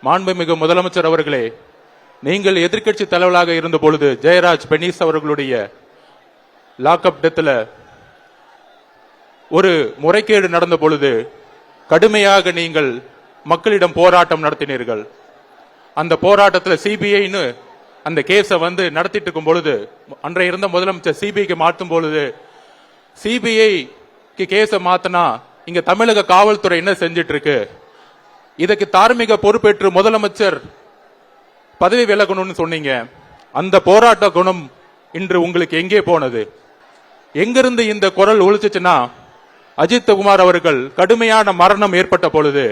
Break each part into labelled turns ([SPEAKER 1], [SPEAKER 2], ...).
[SPEAKER 1] மாண்புமிகு முதலமைச்சர் அவர்களே, நீங்கள் எதிர்க்கட்சி தலைவராக இருந்த பொழுது ஜெயராஜ் பெனிஸ் அவர்களுடைய லாக்அப் டெத்ல ஒரு முறைகேடு நடந்த பொழுது கடுமையாக நீங்கள் மக்களிடம் போராட்டம் நடத்தினீர்கள். அந்த போராட்டத்தில் சிபிஐன்னு அந்த கேஸை நடத்திட்டு இருக்கும் பொழுது, அன்றைய இருந்த முதலமைச்சர் சிபிஐக்கு மாற்றும் பொழுது, சிபிஐக்கு கேஸை மாத்தினா இங்க தமிழக காவல்துறை என்ன செஞ்சிட்டு இருக்கு, இதுக்கு தார்மீக பொறுப்பேற்று முதலமைச்சர் பதவி விலகணும்னு சொன்னீங்க. அந்த போராட்ட குணம் இன்று உங்களுக்கு எங்கே போனது? எங்கிருந்து இந்த குரல் ஒழிச்சுச்சுன்னா, அஜித் குமார் அவர்கள் கடுமையான மரணம் ஏற்பட்ட பொழுது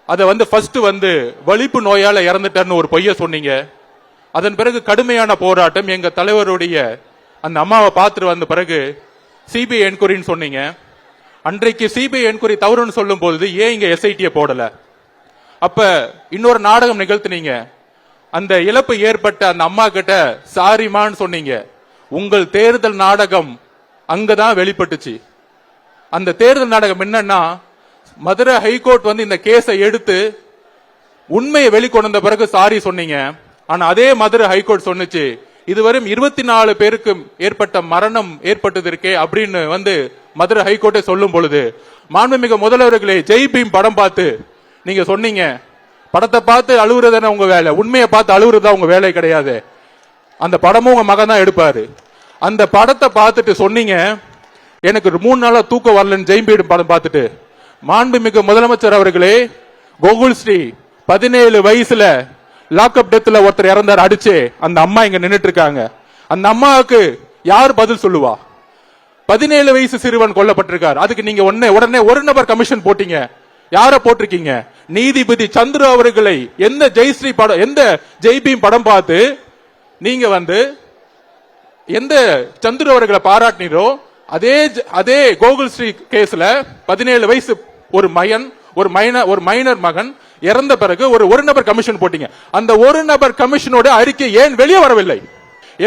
[SPEAKER 1] அதை ஃபர்ஸ்ட் வலிப்பு நோயால இறந்துட்டார்னு ஒரு பொய்ய சொன்னீங்க. அதன் பிறகு கடுமையான போராட்டம், எங்க தலைவருடைய அந்த அம்மாவை பார்த்துட்டு வந்த பிறகு சிபிஐ என்கொயரின்னு சொன்னீங்க. அன்றைக்கு சிபிஐ என்கொயரி தவறுன்னு சொல்லும் பொழுது ஏன் இங்க எஸ்ஐடியை போடல? அப்ப இன்னொரு நாடகம் நிகழ்த்தினீங்க. அந்த இழப்பு ஏற்பட்ட அந்த அம்மா கிட்ட சாரிமான்னு சொன்னீங்க. உங்கள் தேர்தல் நாடகம் அங்கதான் வெளிப்பட்டுச்சு. அந்த தேர்தல் நாடகம் என்னன்னா, மதுரை ஹைகோர்ட் இந்த கேஸை எடுத்து உண்மையை வெளிக்கொண்டு வந்த பிறகு சாரி சொன்னீங்க. ஆனா அதே மதுரை ஹைகோர்ட் சொன்னிச்சு, இதுவரை 24 பேருக்கு ஏற்பட்ட மரணம் ஏற்பட்டது இருக்கே அப்படின்னு மதுரை ஹைகோர்ட்டை சொல்லும் பொழுது, மாண்புமிகு முதல்வர்களே, ஜெய் பீம் படம் பார்த்து நீங்க சொன்னீங்க, படத்தை பார்த்து அழுகுறதான உங்க வேலை, உண்மையை பார்த்து அழுகுறதா உங்க வேலை கிடையாது. அந்த படமும் உங்க மகன் தான் எடுப்பாரு. அந்த படத்தை பார்த்துட்டு சொன்னீங்க, எனக்கு 3 நாளா தூக்கம் வரலன்னு ஜெய் பீம் படம் பார்த்துட்டு. மாண்புமிகு முதலமைச்சர் அவர்களே, கோகுல் ஸ்ரீ 17 வயசுல லாக்அப் டெத்ல ஒருத்தர் இறந்தார் அடிச்சு. அந்த அம்மா இங்க நின்னுட்டு இருக்காங்க. அந்த அம்மாவுக்கு யார் பதில் சொல்லுவா? 17 வயசு சிறுவன் கொல்லப்பட்டிருக்கார். அதுக்கு நீங்க உடனே ஒரு நபர் கமிஷன் போட்டீங்க. யார போட்டிருக்கீங்க? நீதிபதி சந்திர அவர்களை எந்த ஜெயஸ்ரீ படம், எந்த ஜெய்பீம் படம் பார்த்து நீங்க எந்த சந்திர அவர்களை பாராட்டினீரோ, அதே கோகுல் ஸ்ரீ கேஸ்ல 17 வயசு ஒரு மைனர் மகன் இறந்த பிறகு ஒரு நபர் கமிஷன் போட்டீங்க. அந்த ஒரு நபர் கமிஷனோட அறிக்கை ஏன் வெளியே வரவில்லை?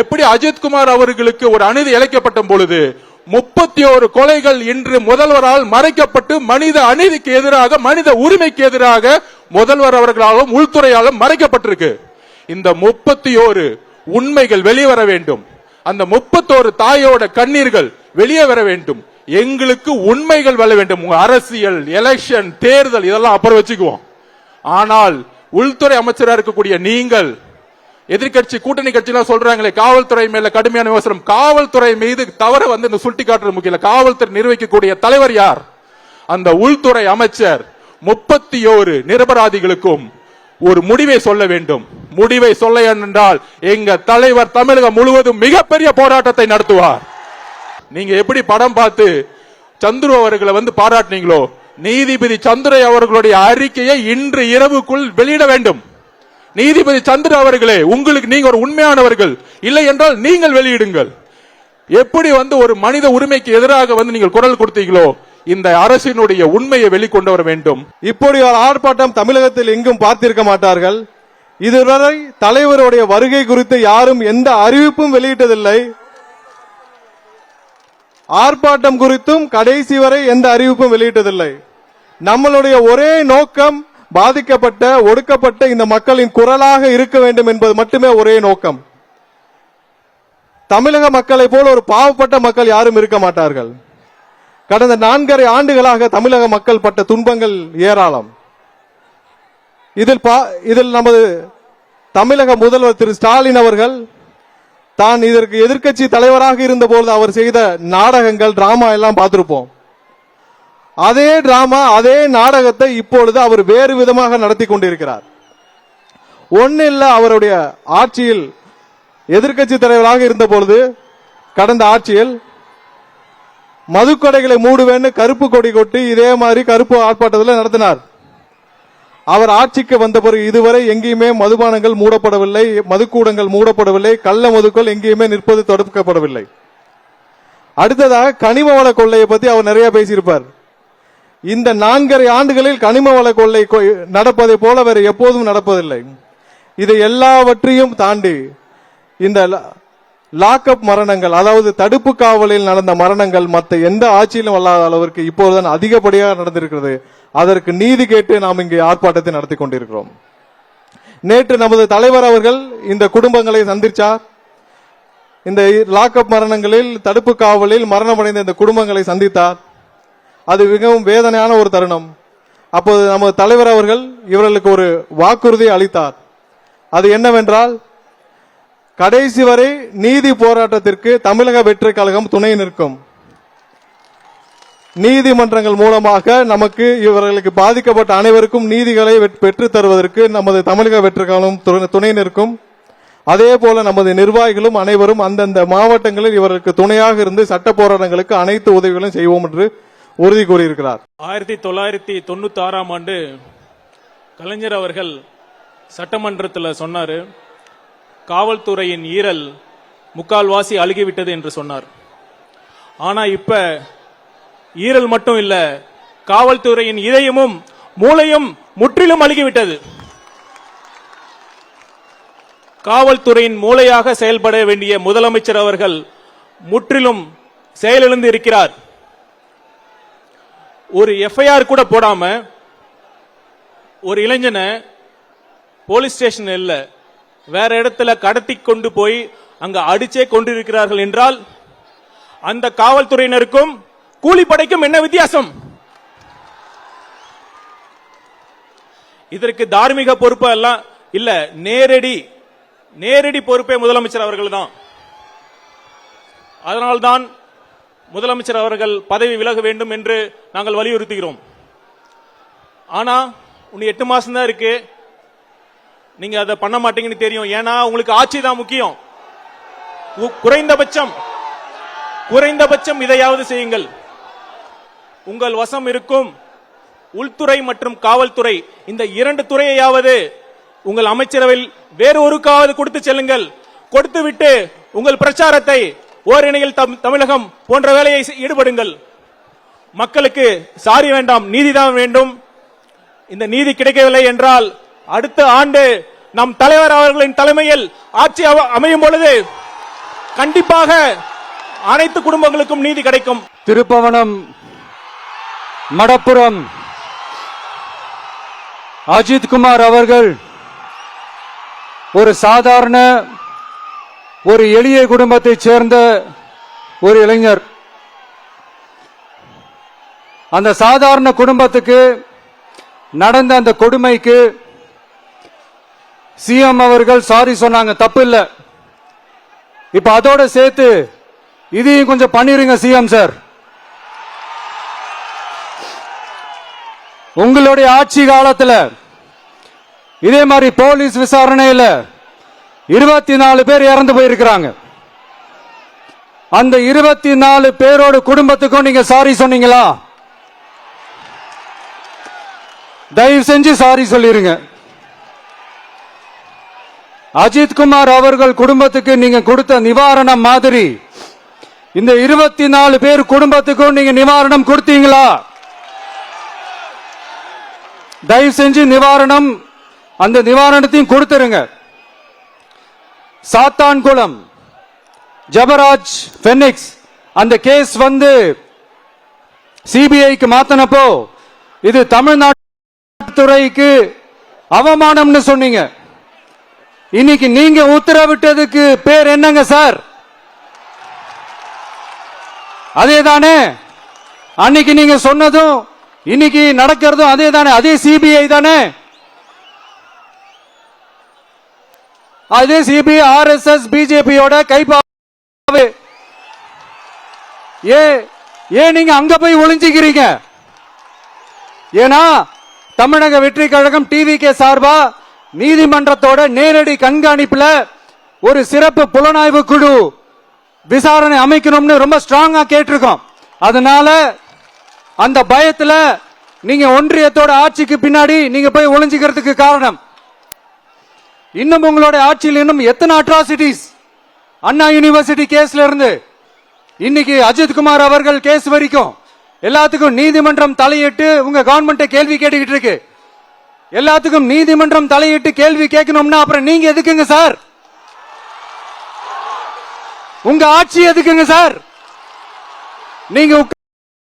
[SPEAKER 1] எப்படி அஜித் குமார் அவர்களுக்கு ஒரு அநீதி இழைக்கப்பட்ட பொழுது 31 கொலைகள் இன்று முதல்வரால் மறைக்கப்பட்டு மனித அநீதிக்கு எதிராக, மனித உரிமைக்கு எதிராக முதல்வர் அவர்களாலும் உள்துறையாலும் மறைக்கப்பட்டிருக்கு. இந்த 31 உண்மைகள் வெளிவர வேண்டும். அந்த 31 தாயோட கண்ணீர்கள் வெளியே வர வேண்டும். எங்களுக்கு உண்மைகள் வர வேண்டும். அரசியல், எலெக்ஷன், தேர்தல் இதெல்லாம் அப்புறம் வச்சுக்குவோம். ஆனால் உள்துறை அமைச்சராக இருக்கக்கூடிய நீங்கள், எதிர்கட்சி கூட்டணி கட்சி எல்லாம் சொல்றாங்களே காவல்துறை மேல கடுமையான விமர்சனம், காவல்துறை மீது தவற சுட்டி காட்டுறது முக்கியம். காவல்துறை நிர்வகிக்கக்கூடிய தலைவர் யார்? அந்த உள்துறை அமைச்சர் 31 நிரபராதிகளுக்கும் ஒரு முடிவை சொல்ல வேண்டும். முடிவை சொல்ல என்றால் எங்க தலைவர் தமிழகம் முழுவதும் மிகப்பெரிய போராட்டத்தை நடத்துவார். நீங்க எப்படி படம் பார்த்து சந்துரு அவர்களை பாராட்டினீங்களோ, நீதிபதி சந்திரை அவர்களுடைய அறிக்கையை இன்று இரவுக்குள் வெளியிட வேண்டும். நீதிபதி சந்திர அவர்களே, உங்களுக்கு நீங்க ஒரு உண்மையானவர்கள், இல்லை என்றால் நீங்கள் வெளியிடுங்கள். எப்படி ஒரு மனித உரிமைக்கு எதிராக நீங்கள் குரல் கொடுத்தீங்களோ, இந்த அரசினுடைய உண்மையை வெளிக்கொண்டு வர வேண்டும்.
[SPEAKER 2] இப்படி ஒரு ஆர்ப்பாட்டம் தமிழகத்தில் எங்கும் பார்த்திருக்க மாட்டார்கள். இதுவரை தலைவருடைய வருகை குறித்து யாரும் எந்த அறிவிப்பும் வெளியிட்டதில்லை. ஆர்ப்பாட்டம் குறித்தும் கடைசி வரை எந்த அறிவிப்பும் வெளியிட்டதில்லை. நம்மளுடைய ஒரே நோக்கம் பாதிக்கப்பட்ட, ஒடுக்கப்பட்ட இந்த மக்களின் குரலாக இருக்க வேண்டும் என்பது மட்டுமே ஒரே நோக்கம். தமிழக மக்களை போல ஒரு பாவப்பட்ட மக்கள் யாரும் இருக்க மாட்டார்கள். கடந்த 4.5 ஆண்டுகளாக தமிழக மக்கள் பட்ட துன்பங்கள் ஏராளம். இதில் நமது தமிழக முதல்வர் திரு ஸ்டாலின் அவர்கள் தான் இதற்கு எதிர்க்கட்சி தலைவராக இருந்தபோது அவர் செய்த நாடகங்கள், டிராமா எல்லாம் பார்த்திருப்போம். அதே டிராமா, அதே நாடகத்தை இப்பொழுது அவர் வேறு விதமாக நடத்தி கொண்டிருக்கிறார். ஒன்னு இல்ல, அவருடைய ஆட்சியில் எதிர்க்கட்சி தலைவராக இருந்த பொழுது கடந்த ஆட்சியில் மதுக்கடைகளை மூடுவேன்னு கருப்பு கொடி கொட்டி இதே மாதிரி கருப்பு ஆர்ப்பாட்டத்தில் நடத்தினார். அவர் ஆட்சிக்கு வந்த பிறகு இதுவரை எங்கேயுமே மதுபானங்கள் மூடப்படவில்லை, மதுக்கூடங்கள் மூடப்படவில்லை, கள்ள மதுக்கள் எங்கேயுமே நிற்பது தடுக்கப்படவில்லை. அடுத்ததாக கனிம வள கொள்ளையை பத்தி அவர் நிறைய பேசியிருப்பார். இந்த 4.5 ஆண்டுகளில் கனிம வள கொள்ளை நடப்பதை போல வேறு எப்போதும் நடப்பதில்லை. இதை எல்லாவற்றையும் தாண்டி இந்த லாக்அப் மரணங்கள், அதாவது தடுப்பு காவலில் நடந்த மரணங்கள் மற்ற எந்த ஆட்சியிலும் அல்லாத அளவிற்கு இப்போதுதான் அதிகப்படியாக நடந்திருக்கிறது. அதற்கு நீதி கேட்டு நாம் இங்கே ஆர்ப்பாட்டத்தை நடத்தி கொண்டிருக்கிறோம். நேற்று நமது தலைவர் அவர்கள் இந்த குடும்பங்களை சந்திச்சார். இந்த லாக்அப் மரணங்களில், தடுப்பு காவலில் மரணமடைந்த இந்த குடும்பங்களை சந்தித்தார். அது மிகவும் வேதனையான ஒரு தருணம். அப்போது நமது தலைவர் அவர்கள் இவர்களுக்கு ஒரு வாக்குறுதி அளித்தார். அது என்னவென்றால், கடைசி வரை நீதி போராட்டத்திற்கு தமிழக வெற்றி கழகம் துணை நிற்கும். நீதிமன்றங்கள் மூலமாக நமக்கு இவர்களுக்கு பாதிக்கப்பட்ட அனைவருக்கும் நீதிகளை பெற்றுத் தருவதற்கு நமது தமிழக வெற்றி கழகம் துணை நிற்கும். அதே போல நமது நிர்வாகிகளும் அனைவரும் அந்தந்த மாவட்டங்களில் இவர்களுக்கு துணையாக இருந்து சட்ட போராட்டங்களுக்கு அனைத்து உதவிகளும் செய்வோம் என்று உறுதி கூறியிருக்கிறார்.
[SPEAKER 3] 1996ஆம் ஆண்டு கலைஞர் அவர்கள் சட்டமன்றத்தில் சொன்னார், காவல்துறையின் ஈரல் முக்கால்வாசி அழுகிவிட்டது என்று சொன்னார். ஆனா இப்ப ஈரல் மட்டும் இல்ல, காவல்துறையின் இதயமும் மூளையும் முற்றிலும் அழுகிவிட்டது. காவல்துறையின் மூளையாக செயல்பட வேண்டிய முதலமைச்சர் அவர்கள் முற்றிலும் செயலிழந்து இருக்கிறார். ஒரு எஃப்ஐஆர் கூட போடாம ஒரு இளைஞனை போலீஸ் ஸ்டேஷன் இல்ல வேற இடத்துல கடத்தி கொண்டு போய் அங்க அடிச்சே கொண்டிருக்கிறார்கள் என்றால் அந்த காவல்துறையினருக்கும் கூலிப்படைக்கும் என்ன வித்தியாசம்? இதற்கு தார்மீக பொறுப்பு எல்லாம் இல்ல, நேரடி பொறுப்பே முதலமைச்சர் அவர்கள் தான். அதனால்தான் முதலமைச்சர் அவர்கள் பதவி விலக வேண்டும் என்று நாங்கள் வலியுறுத்துகிறோம். ஆனா இன்னும் 8 மாசம் தான் இருக்கு, நீங்க அதை பண்ண மாட்டீங்கன்னு தெரியும். ஏன்னா உங்களுக்கு ஆட்சி தான் முக்கியம். குறைந்தபட்சம் இதையாவது செய்யுங்கள். உங்கள் வசம் இருக்கும் உள்துறை மற்றும் காவல்துறை, இந்த 2 துறையையாவது உங்கள் அமைச்சரவையில் வேறு ஒருக்காவது கொடுத்து செல்லுங்கள். கொடுத்து விட்டு உங்கள் பிரச்சாரத்தை ஓரிணையில் தமிழகம் போன்ற வேலையை ஈடுபடுங்கள். மக்களுக்கு சாரி வேண்டாம், நீதிதான் வேண்டும். இந்த நீதி கிடைக்கவில்லை என்றால் அடுத்த ஆண்டு நம் தலைவர் அவர்களின் தலைமையில் ஆட்சி அமையும் பொழுது கண்டிப்பாக அனைத்து குடும்பங்களுக்கும் நீதி கிடைக்கும்.
[SPEAKER 4] திருப்பவனம், மடப்புரம் அஜித் குமார் அவர்கள் ஒரு சாதாரண ஒரு எளிய குடும்பத்தைச் சேர்ந்த ஒரு இளைஞர். அந்த சாதாரண குடும்பத்துக்கு நடந்த அந்த கொடுமைக்கு சிஎம் அவர்கள் சாரி சொன்னாங்க, தப்பு இல்ல. இப்ப அதோட சேர்த்து இதையும் கொஞ்சம் பண்ணிருங்க சிஎம் சார். உங்களுடைய ஆட்சி காலத்துல இதே மாதிரி போலீஸ் விசாரணையில 24 பேர் இறந்து போயிருக்கிறாங்க. அந்த 24 பேரோட குடும்பத்துக்கும் நீங்க சாரி சொன்னீங்களா? தயவு செஞ்சு சாரி சொல்லிருங்க. அஜித் குமார் அவர்கள் குடும்பத்துக்கு நீங்க கொடுத்த நிவாரணம் மாதிரி இந்த 24 பேர் குடும்பத்துக்கும் நீங்க நிவாரணம் கொடுத்தீங்களா? தயவு செஞ்சு நிவாரணம், அந்த நிவாரணத்தையும் கொடுத்துருங்க. சாத்தான்குளம் ஜபராஜ் பெனிக்ஸ் அந்த கேஸ் வந்து சிபிஐக்கு மாத்தினப்போ இது தமிழ்நாட்டு துறைக்கு அவமானம்னு சொன்னீங்க. இன்னைக்கு நீங்க உத்தரவிட்டதுக்கு பேர் என்னங்க சார்? அதேதானே அன்னைக்கு நீங்க சொன்னதும் இன்னைக்கு நடக்கிறதும் அதேதானே? அதே சிபிஐ தானே? அதே சிபிஐ ஆர்எஸ்எஸ் பிஜேபியோட கைப்பாவே. ஏன் நீங்க அங்க போய் ஒளிஞ்சுக்கிறீங்க? ஏன்னா தமிழக வெற்றி கழகம் டிவிகே சார்பா நீதிமன்றத்தோட நேரடி கண்காணிப்புல ஒரு சிறப்பு புலனாய்வு குழு விசாரணை அமைக்கணும்னு ரொம்ப ஸ்ட்ராங்கா கேட்டிருக்கோம். அதனால அந்த பயத்துல நீங்க ஒன்றியத்தோட ஆட்சிக்கு பின்னாடி நீங்க போய் ஒளிஞ்சுக்கிறதுக்கு காரணம். இன்னும் உங்களோட ஆட்சியில் இன்னும் எத்தனை அட்ராசிட்டிஸ், அண்ணா யூனிவர்சிட்டி கேஸ்ல இருந்து இன்னைக்கு அஜித் குமார் அவர்கள் கேஸ் வரைக்கும் எல்லாத்துக்கும் நீதிமன்றம் தலையிட்டு உங்க கவர்மெண்ட் கேள்வி கேட்டுக்கிட்டு இருக்கு. எல்லாத்துக்கும் நீதிமன்றம் தலையிட்டு கேள்வி கேட்கணும்னா அப்புறம் நீங்க எதுக்குங்க சார்? உங்க ஆட்சி எதுக்குங்க சார்? நீங்க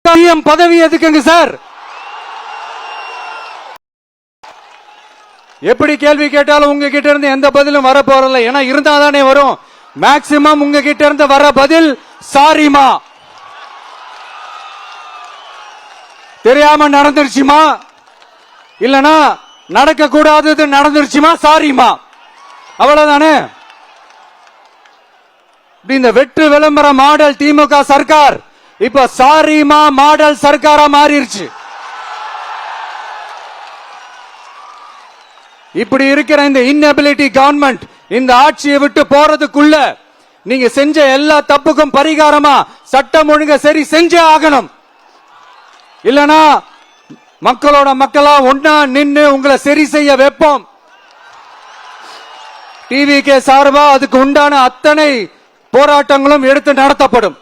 [SPEAKER 4] சிஎம் பதவி எதுக்குங்க சார்? எப்படி கேள்வி கேட்டாலும் உங்ககிட்ட இருந்து எந்த பதிலும் வர போறதில்ல. ஏன்னா இருந்தா தானே வரும். மேக்சிமம் உங்ககிட்ட இருந்து வர பதில் சாரிமா, தெரியாம நடந்துருச்சுமா, இல்லனா நடக்க கூடாதது நடந்துருச்சுமா, சாரிமா, அவ்வளவுதானே. இந்த வெற்று விளம்பர மாடல் திமுக சர்க்கார் இப்ப சாரிமா மாடல் சர்க்காரா மாறிடுச்சு. இப்படி இருக்கிற இந்த இன்னபிலிட்டி கவர்மெண்ட் இந்த ஆட்சியை விட்டு போறதுக்குள்ள நீங்க செஞ்ச எல்லா தப்புக்கும் பரிகாரமா சட்டம் ஒழுங்க சரி செஞ்சே ஆகணும். இல்லனா மக்களோட மக்களா ஒன்னா நின்னு உங்களை சரி செய்ய வைப்போம். டிவிகே சார்பா அதுக்கு உண்டான அத்தனை போராட்டங்களும் எடுத்து நடத்தப்படும்.